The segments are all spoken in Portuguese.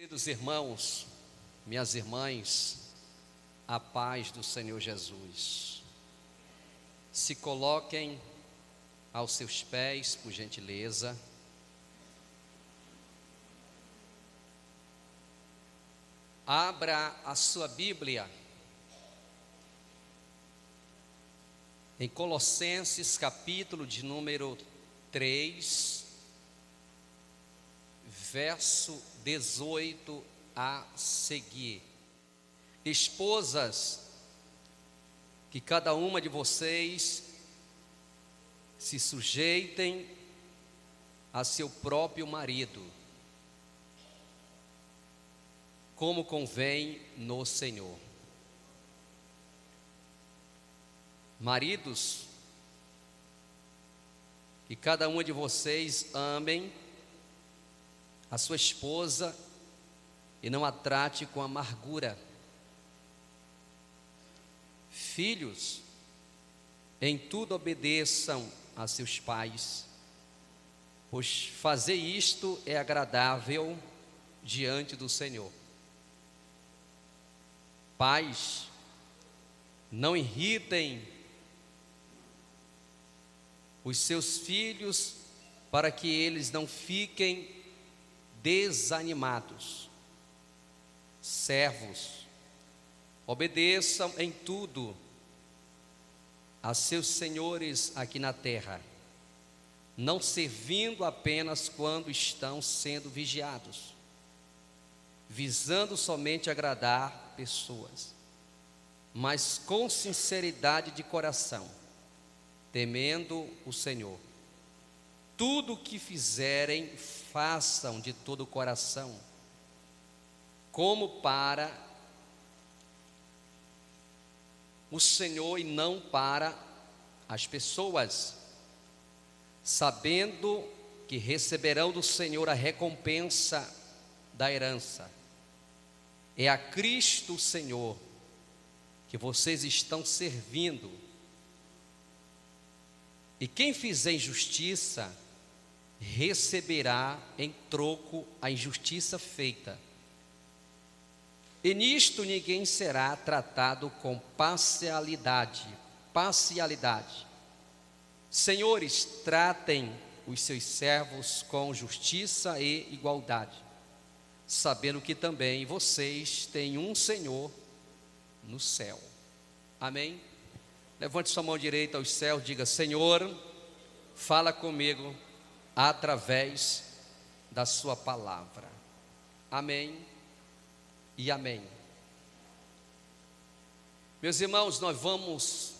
Queridos irmãos, minhas irmãs, a paz do Senhor Jesus. Se coloquem aos seus pés, por gentileza. Abra a sua Bíblia em Colossenses, capítulo de número 3, verso 18 a seguir. Esposas, que cada uma de vocês se sujeitem a seu próprio marido, como convém no Senhor. Maridos, que cada uma de vocês amem a sua esposa e não a trate com amargura. Filhos, em tudo obedeçam a seus pais, pois fazer isto é agradável diante do Senhor. Pais, não irritem os seus filhos para que eles não fiquem desanimados. Servos, obedeçam em tudo a seus senhores aqui na terra, não servindo apenas quando estão sendo vigiados, visando somente agradar pessoas, mas com sinceridade de coração, temendo o Senhor. Tudo o que fizerem, façam de todo o coração, como para o Senhor e não para as pessoas, sabendo que receberão do Senhor a recompensa da herança. É a Cristo Senhor que vocês estão servindo. E quem fizer injustiça receberá em troco a injustiça feita. E nisto ninguém será tratado com parcialidade. Senhores, tratem os seus servos com justiça e igualdade, sabendo que também vocês têm um Senhor no céu. Amém? Levante sua mão direita aos céus, diga: Senhor, fala comigo através da sua palavra. Amém e amém. Meus irmãos, nós vamos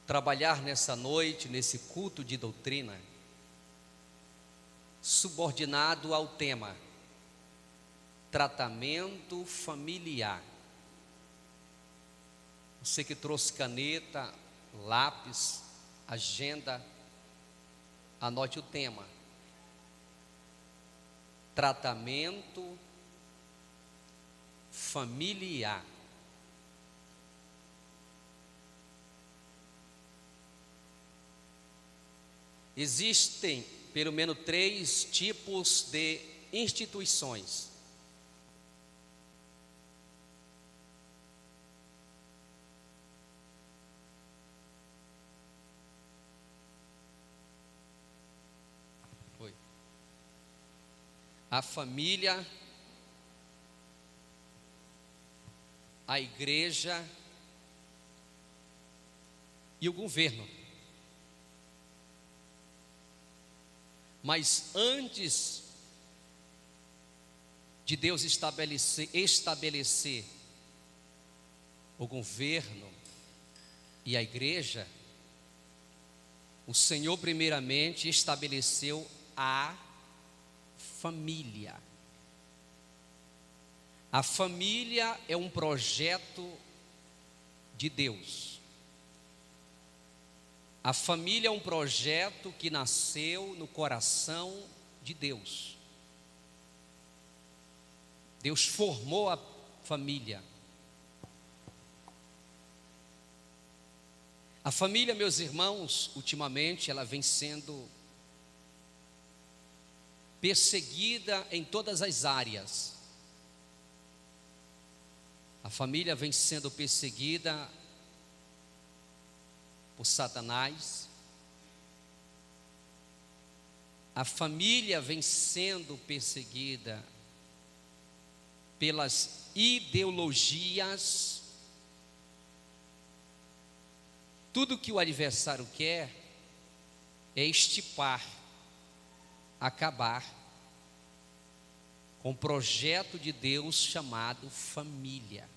trabalhar nessa noite, nesse culto de doutrina, subordinado ao tema tratamento familiar. Você que trouxe caneta, lápis, agenda, anote o tema: tratamento familiar. Existem pelo menos 3 tipos de instituições. A família, a igreja e o governo. Mas antes de Deus estabelecer o governo e a igreja, o Senhor primeiramente estabeleceu a família. A família é um projeto de Deus. A família é um projeto que nasceu no coração de Deus. Deus formou a família. A família, meus irmãos, ultimamente ela vem sendo perseguida em todas as áreas. A família vem sendo perseguida por Satanás. A família vem sendo perseguida pelas ideologias. Tudo que o adversário quer é extirpar, acabar com o projeto de Deus chamado família.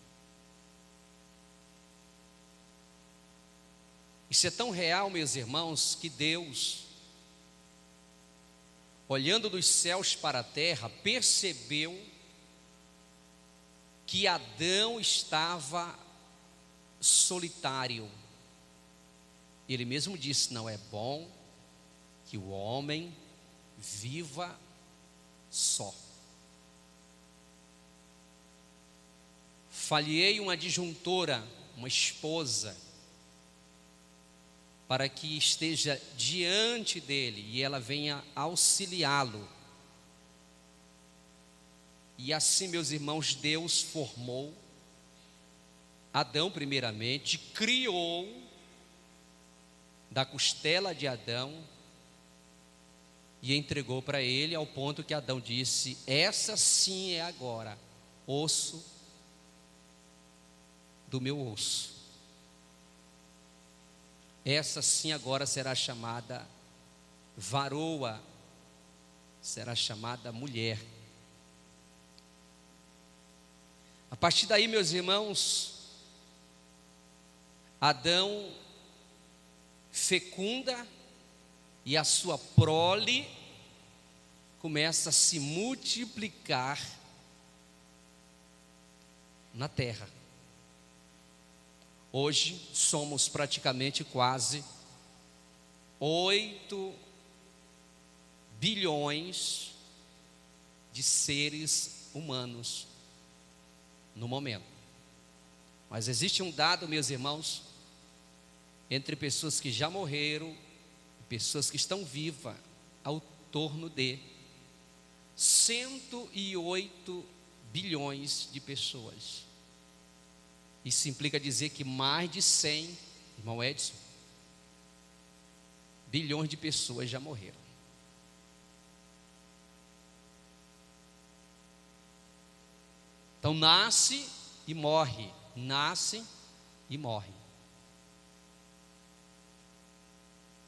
Isso é tão real, meus irmãos, que Deus, olhando dos céus para a terra, percebeu que Adão estava solitário. Ele mesmo disse: não é bom que o homem viva só. Falhei uma disjuntora, uma esposa, para que esteja diante dele e ela venha auxiliá-lo. E assim, meus irmãos, Deus formou Adão primeiramente, criou da costela de Adão e entregou para ele, ao ponto que Adão disse: essa sim é agora osso do meu osso. Essa sim agora será chamada varoa, será chamada mulher. A partir daí, meus irmãos, Adão fecunda e a sua prole começa a se multiplicar na terra. Hoje somos praticamente quase 8 bilhões de seres humanos no momento. Mas existe um dado, meus irmãos, entre pessoas que já morreram e pessoas que estão vivas, ao torno de 108 bilhões de pessoas. Isso implica dizer que mais de 100, irmão Edson, bilhões de pessoas já morreram. Então nasce e morre, nasce e morre.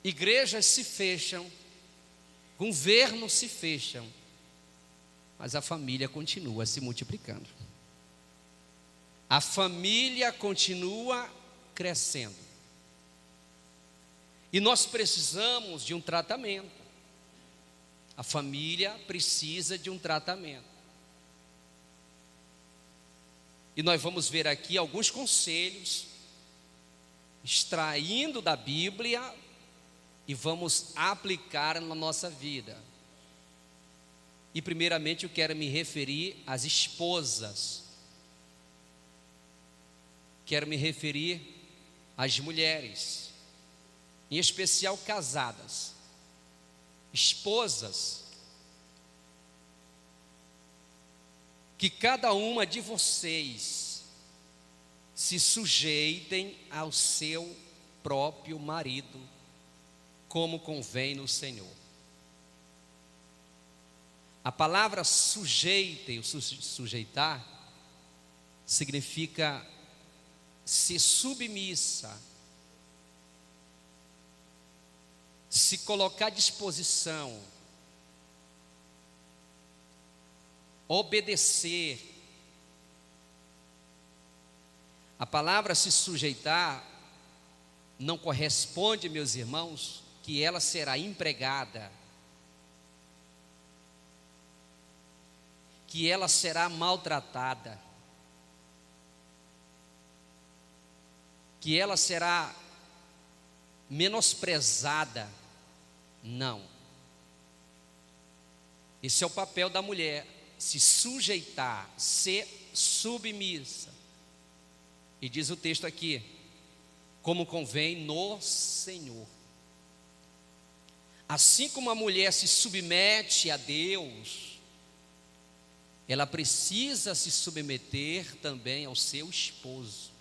Igrejas se fecham, governos se fecham, mas a família continua se multiplicando. A família continua crescendo. E nós precisamos de um tratamento. A família precisa de um tratamento. E nós vamos ver aqui alguns conselhos, extraindo da Bíblia, e vamos aplicar na nossa vida. E primeiramente eu quero me referir às esposas. Quero me referir às mulheres, em especial casadas, esposas, que cada uma de vocês se sujeitem ao seu próprio marido, como convém no Senhor. A palavra sujeite, sujeitar, significa ser submissa, se colocar à disposição, obedecer. A palavra se sujeitar não corresponde, meus irmãos, que ela será empregada, que ela será maltratada, que ela será menosprezada. Não. Esse é o papel da mulher, se sujeitar, ser submissa. E diz o texto aqui, como convém no Senhor. Assim como a mulher se submete a Deus, ela precisa se submeter também ao seu esposo.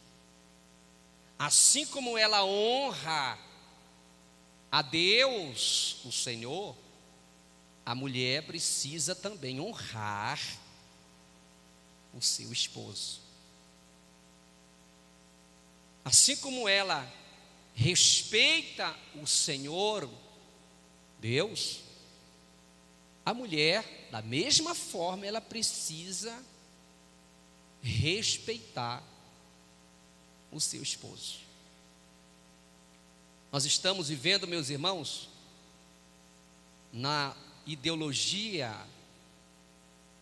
Assim como ela honra a Deus, o Senhor, a mulher precisa também honrar o seu esposo. Assim como ela respeita o Senhor, Deus, a mulher, da mesma forma, ela precisa respeitar o seu esposo. Nós estamos vivendo, meus irmãos, na ideologia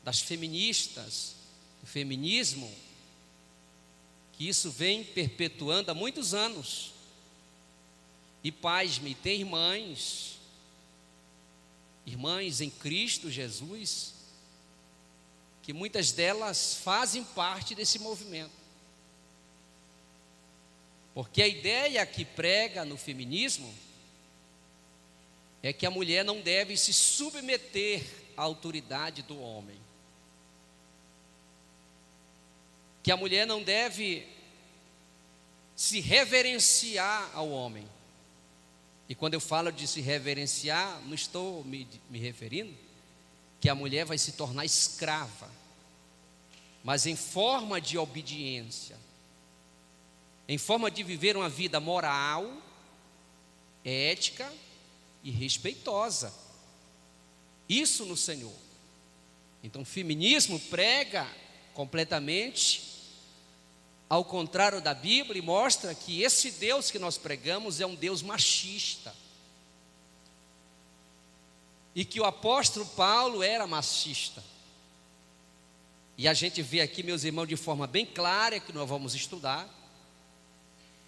das feministas, do feminismo, que isso vem perpetuando há muitos anos. E pasme, tem irmãs em Cristo Jesus, que muitas delas fazem parte desse movimento. Porque a ideia que prega no feminismo é que a mulher não deve se submeter à autoridade do homem. Que a mulher não deve se reverenciar ao homem. E quando eu falo de se reverenciar, não estou me referindo que a mulher vai se tornar escrava, mas em forma de obediência, em forma de viver uma vida moral, ética e respeitosa. Isso no Senhor. Então o feminismo prega completamente ao contrário da Bíblia e mostra que esse Deus que nós pregamos é um Deus machista. E que o apóstolo Paulo era machista. E a gente vê aqui, meus irmãos, de forma bem clara, que nós vamos estudar,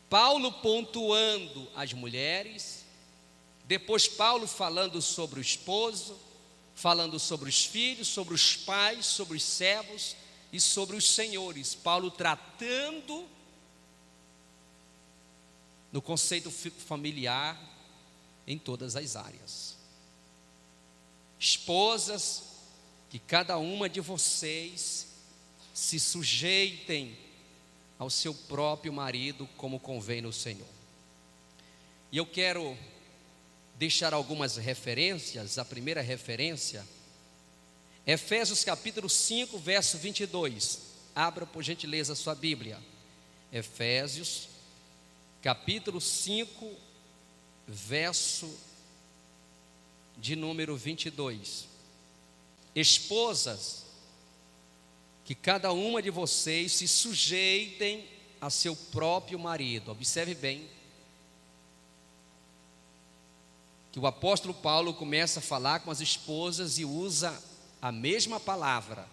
Paulo pontuando as mulheres, depois Paulo falando sobre o esposo, falando sobre os filhos, sobre os pais, sobre os servos e sobre os senhores. Paulo tratando no conceito familiar em todas as áreas. Esposas, que cada uma de vocês se sujeitem ao seu próprio marido como convém no Senhor. E eu quero deixar algumas referências. A primeira referência, Efésios capítulo 5, verso 22. Abra por gentileza a sua Bíblia. Efésios capítulo 5, verso de número 22. Esposas, que cada uma de vocês se sujeitem a seu próprio marido. Observe bem que o apóstolo Paulo começa a falar com as esposas e usa a mesma palavra.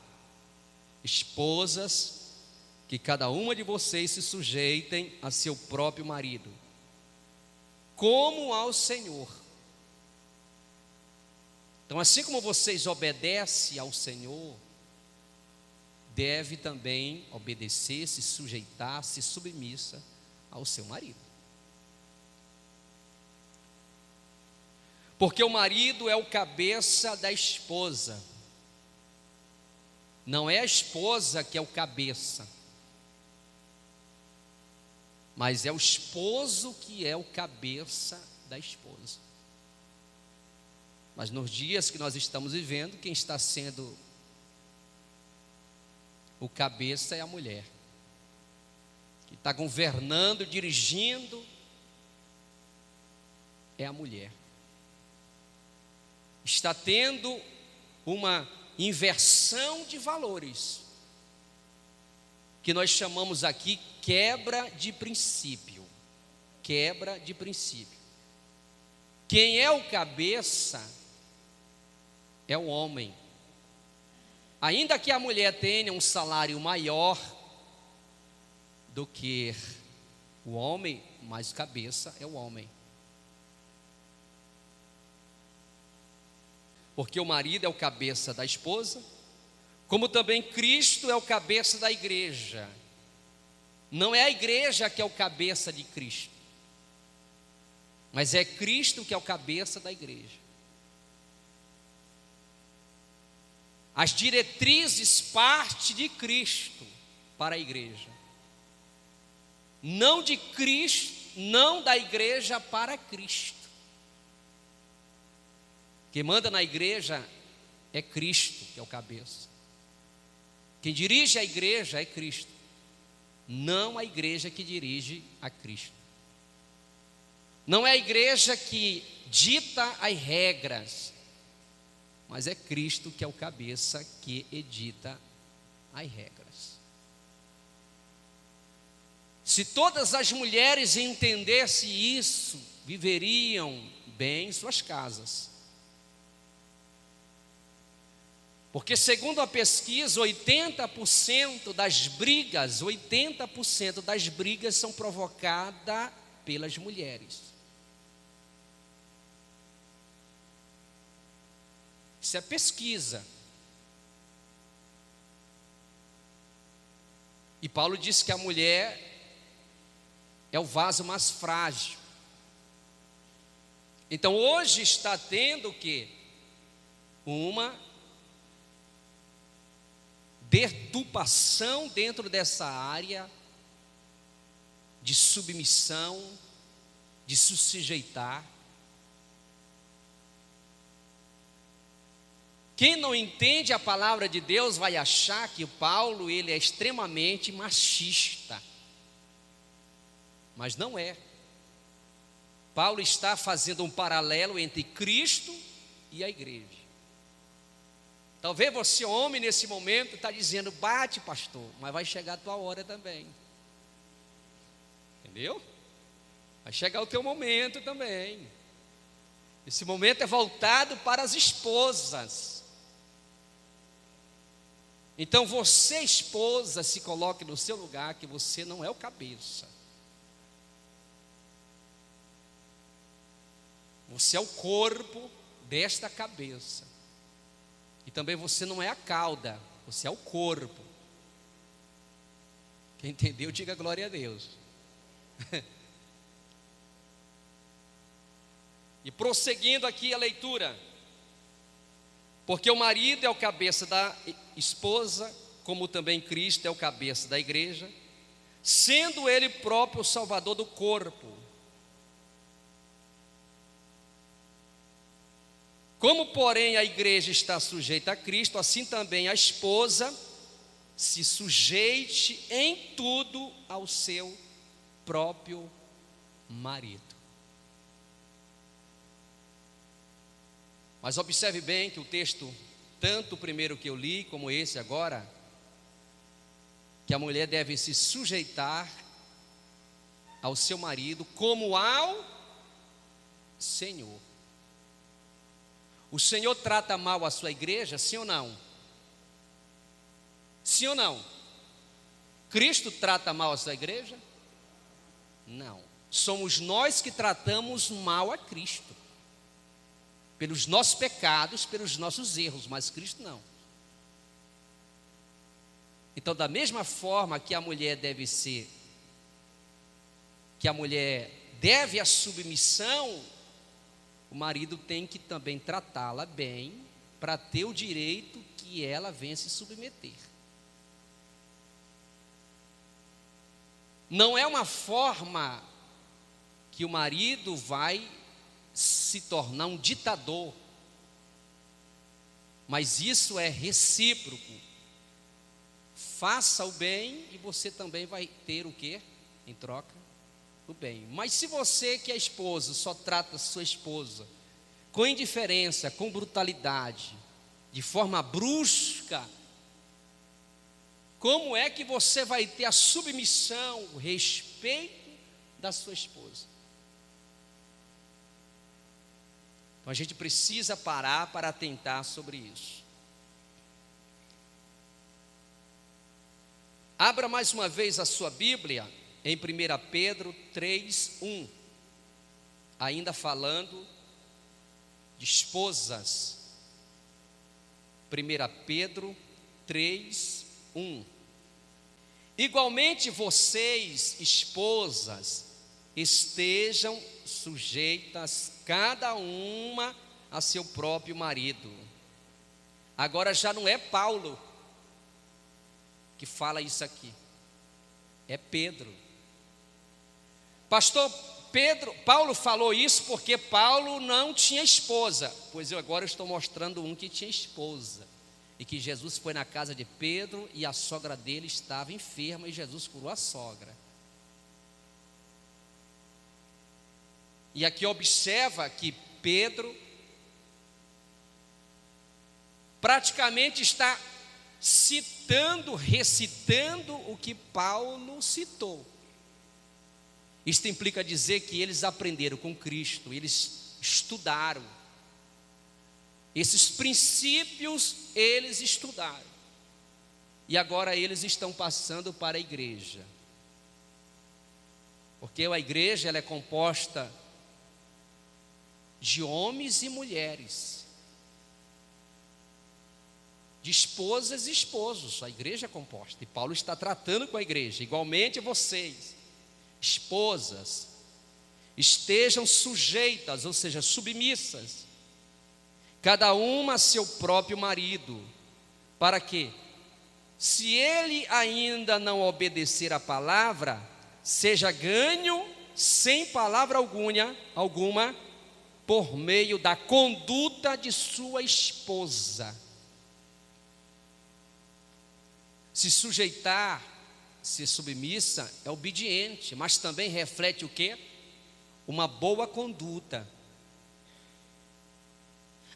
Esposas, que cada uma de vocês se sujeitem a seu próprio marido, como ao Senhor. Então, assim como vocês obedecem ao Senhor, deve também obedecer, se sujeitar, se submissa ao seu marido. Porque o marido é o cabeça da esposa. Não é a esposa que é o cabeça, mas é o esposo que é o cabeça da esposa. Mas nos dias que nós estamos vivendo, quem está sendo o cabeça é a mulher, que está governando, dirigindo, é a mulher. Está tendo uma inversão de valores, que nós chamamos aqui quebra de princípio. Quebra de princípio. Quem é o cabeça é o homem. Ainda que a mulher tenha um salário maior do que o homem, mas o cabeça é o homem. Porque o marido é o cabeça da esposa, como também Cristo é o cabeça da igreja. Não é a igreja que é o cabeça de Cristo, mas é Cristo que é o cabeça da igreja. As diretrizes partem de Cristo para a igreja, não de Cristo, não da igreja para Cristo. Quem manda na igreja é Cristo, que é o cabeça. Quem dirige a igreja é Cristo, não a igreja que dirige a Cristo. Não é a igreja que dita as regras, mas é Cristo que é o cabeça que edita as regras. Se todas as mulheres entendessem isso, viveriam bem em suas casas. Porque segundo a pesquisa, 80% das brigas são provocadas pelas mulheres. Isso é pesquisa. E Paulo disse que a mulher é o vaso mais frágil. Então hoje está tendo o quê? Uma deturpação dentro dessa área de submissão, de se sujeitar. Quem não entende a palavra de Deus vai achar que Paulo ele é extremamente machista, mas não é. Paulo está fazendo um paralelo entre Cristo e a igreja. Talvez você, homem, nesse momento está dizendo: bate, pastor, mas vai chegar a tua hora também. Entendeu? Vai chegar o teu momento também. Esse momento é voltado para as esposas. Então você, esposa, se coloque no seu lugar, que você não é o cabeça. Você é o corpo desta cabeça. E também você não é a cauda, você é o corpo. Quem entendeu, diga glória a Deus. E prosseguindo aqui a leitura. Porque o marido é o cabeça da esposa, como também Cristo é o cabeça da igreja, sendo ele próprio o salvador do corpo. Como, porém, a igreja está sujeita a Cristo, assim também a esposa se sujeite em tudo ao seu próprio marido. Mas observe bem que o texto, tanto o primeiro que eu li, como esse agora, que a mulher deve se sujeitar ao seu marido como ao Senhor. O Senhor trata mal a sua igreja, sim ou não? Sim ou não? Cristo trata mal a sua igreja? Não. Somos nós que tratamos mal a Cristo. Pelos nossos pecados, pelos nossos erros, mas Cristo não. Então, da mesma forma que a mulher deve ser, que a mulher deve a submissão, o marido tem que também tratá-la bem, para ter o direito que ela venha se submeter. Não é uma forma que o marido vai se tornar um ditador, mas isso é recíproco. Faça o bem e você também vai ter o quê? Em troca, o bem. Mas se você que é esposo só trata sua esposa com indiferença, com brutalidade, de forma brusca, como é que você vai ter a submissão, o respeito da sua esposa? Então a gente precisa parar para atentar sobre isso. Abra mais uma vez a sua Bíblia em 1 Pedro 3:1, ainda falando de esposas. 1 Pedro 3:1. Igualmente vocês, esposas, estejam sujeitas cada uma a seu próprio marido, Agora já não é Paulo que fala isso aqui, é Pedro. Pastor Paulo falou isso porque Paulo não tinha esposa. Pois eu agora estou mostrando um que tinha esposa. E que Jesus foi na casa de Pedro e a sogra dele estava enferma e Jesus curou a sogra. E aqui observa que Pedro praticamente está recitando o que Paulo citou. Isto implica dizer que eles aprenderam com Cristo, eles estudaram. Esses princípios eles estudaram. E agora eles estão passando para a igreja. Porque a igreja ela é composta de homens e mulheres, de esposas e esposos. A igreja é composta. E Paulo está tratando com a igreja. Igualmente vocês, esposas, estejam sujeitas, ou seja, submissas, cada uma a seu próprio marido, para que, se ele ainda não obedecer a palavra, seja ganho sem palavra alguma, por meio da conduta de sua esposa. Se sujeitar, ser submissa, é obediente, mas também reflete o quê? Uma boa conduta.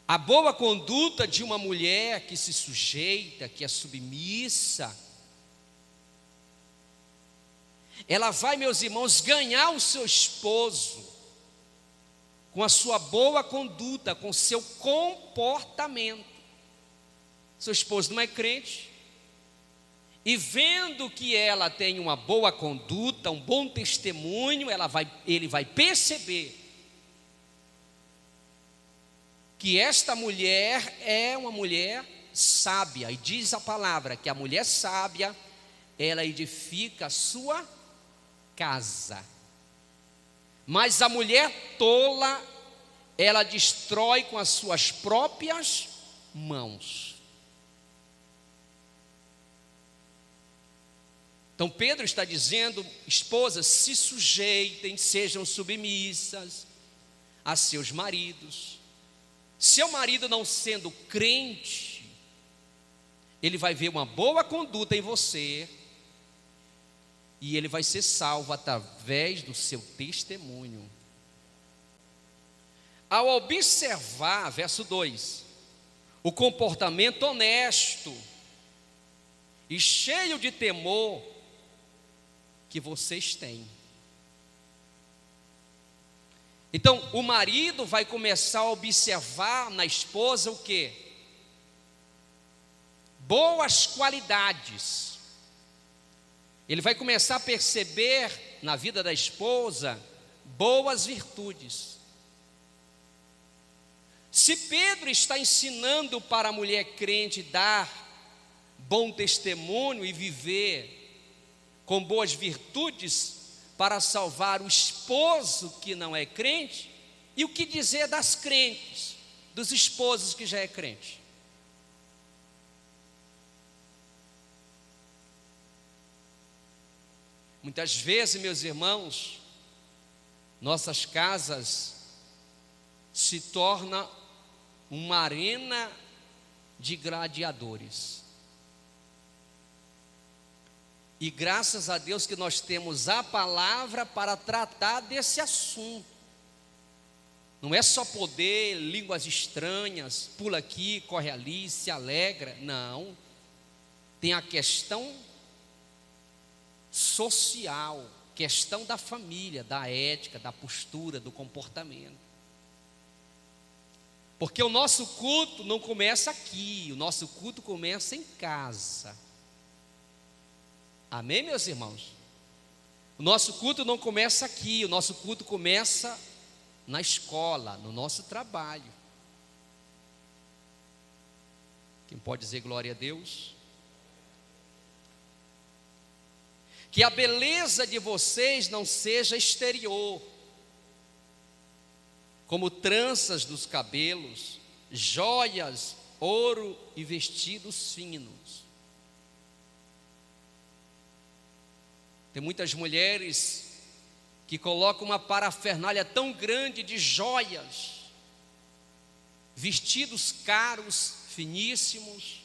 A boa conduta de uma mulher que se sujeita, que é submissa, ela vai, meus irmãos, ganhar o seu esposo com a sua boa conduta, com o seu comportamento. Seu esposo não é crente, e vendo que ela tem uma boa conduta, um bom testemunho, ele vai perceber que esta mulher é uma mulher sábia. E diz a palavra que a mulher sábia, ela edifica a sua casa. Mas a mulher tola, ela destrói com as suas próprias mãos. Então Pedro está dizendo: esposas, se sujeitem, sejam submissas a seus maridos. Seu marido não sendo crente, ele vai ver uma boa conduta em você, e ele vai ser salvo através do seu testemunho. Ao observar, verso 2, o comportamento honesto e cheio de temor que vocês têm. Então, o marido vai começar a observar na esposa o quê? Boas qualidades. Ele vai começar a perceber na vida da esposa boas virtudes. Se Pedro está ensinando para a mulher crente dar bom testemunho e viver com boas virtudes para salvar o esposo que não é crente, e o que dizer das crentes, dos esposos que já é crente? Muitas vezes, meus irmãos, nossas casas se tornam uma arena de gladiadores. E graças a Deus que nós temos a palavra para tratar desse assunto. Não é só poder, línguas estranhas, pula aqui, corre ali, se alegra. Não. Tem a questão social, questão da família, da ética, da postura, do comportamento. Porque o nosso culto não começa aqui, o nosso culto começa em casa. Amém, meus irmãos? O nosso culto não começa aqui, o nosso culto começa na escola, no nosso trabalho. Quem pode dizer glória a Deus? Que a beleza de vocês não seja exterior, como tranças dos cabelos, joias ouro e vestidos finos. Tem muitas mulheres que colocam uma parafernália tão grande de joias, vestidos caros, finíssimos.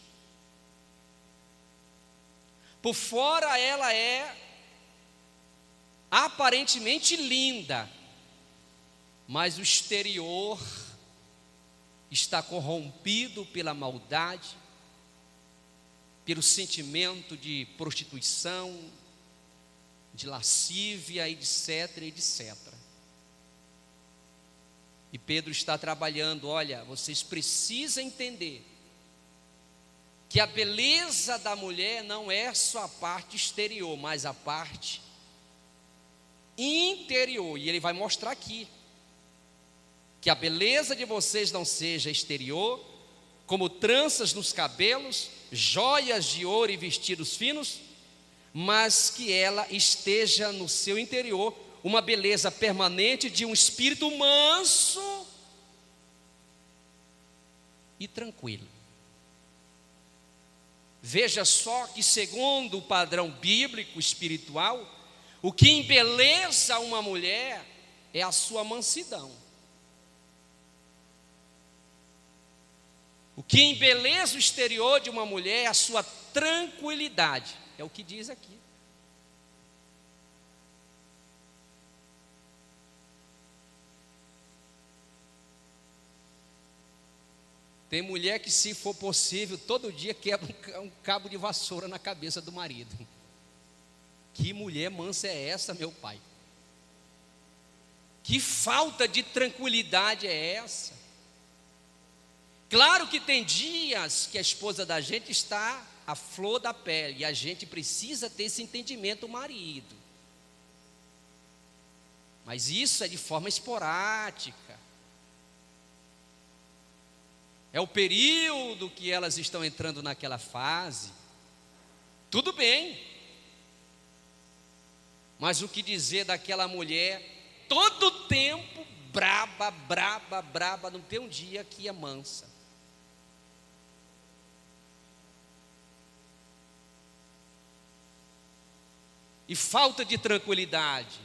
Por fora ela é aparentemente linda, mas o exterior está corrompido pela maldade, pelo sentimento de prostituição, de lascívia, etc, etc. E Pedro está trabalhando, olha, vocês precisam entender que a beleza da mulher não é só a parte exterior, mas a parte interior. E ele vai mostrar aqui que a beleza de vocês não seja exterior, como tranças nos cabelos, joias de ouro e vestidos finos, mas que ela esteja no seu interior, uma beleza permanente de um espírito manso e tranquilo. Veja só que, segundo o padrão bíblico espiritual, o que embeleza uma mulher é a sua mansidão. O que embeleza o exterior de uma mulher é a sua tranquilidade. É o que diz aqui. Tem mulher que, se for possível, todo dia quebra um cabo de vassoura na cabeça do marido. Que mulher mansa é essa, meu pai? Que falta de tranquilidade é essa? Claro que tem dias que a esposa da gente está à flor da pele, e a gente precisa ter esse entendimento, o marido. Mas isso é de forma esporádica. É o período que elas estão entrando naquela fase. Tudo bem. Mas o que dizer daquela mulher todo o tempo braba, braba, braba, não tem um dia que é mansa. E falta de tranquilidade.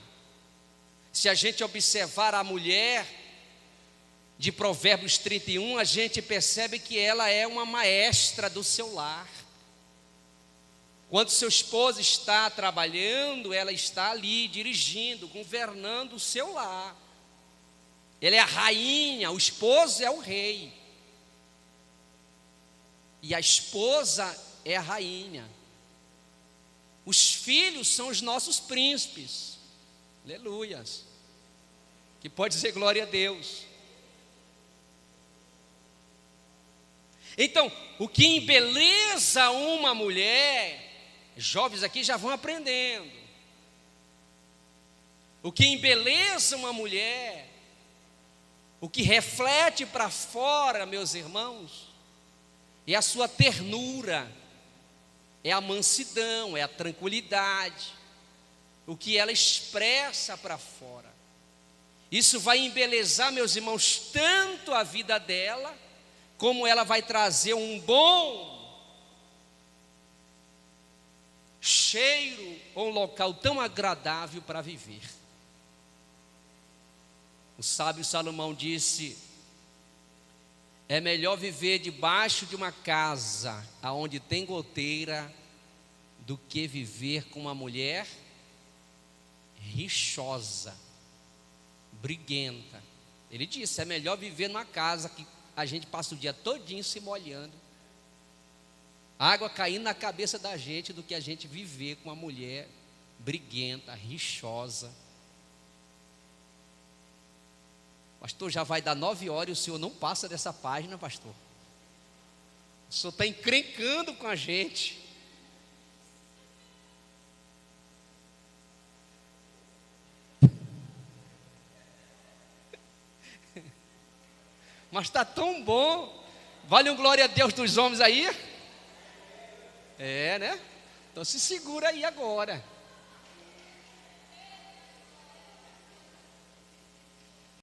Se a gente observar a mulher de Provérbios 31, a gente percebe que ela é uma maestra do seu lar. Quando seu esposo está trabalhando, ela está ali dirigindo, governando o seu lar. Ela é a rainha, o esposo é o rei. E a esposa é a rainha. Os filhos são os nossos príncipes. Aleluias. Que pode dizer glória a Deus. Então, o que embeleza uma mulher, jovens aqui já vão aprendendo. O que embeleza uma mulher, o que reflete para fora, meus irmãos, é a sua ternura, é a mansidão, é a tranquilidade, o que ela expressa para fora. Isso vai embelezar, meus irmãos, tanto a vida dela, como ela vai trazer um bom cheiro ou um local tão agradável para viver. O sábio Salomão disse: é melhor viver debaixo de uma casa aonde tem goteira do que viver com uma mulher rixosa, briguenta. Ele disse: é melhor viver numa casa que a gente passa o dia todinho se molhando, água caindo na cabeça da gente, do que a gente viver com uma mulher briguenta, rixosa. Pastor, já vai dar 9 horas e o senhor não passa dessa página, pastor. O senhor está encrencando com a gente. Mas está tão bom. Vale um glória a Deus dos homens aí? É, né? Então se segura aí agora.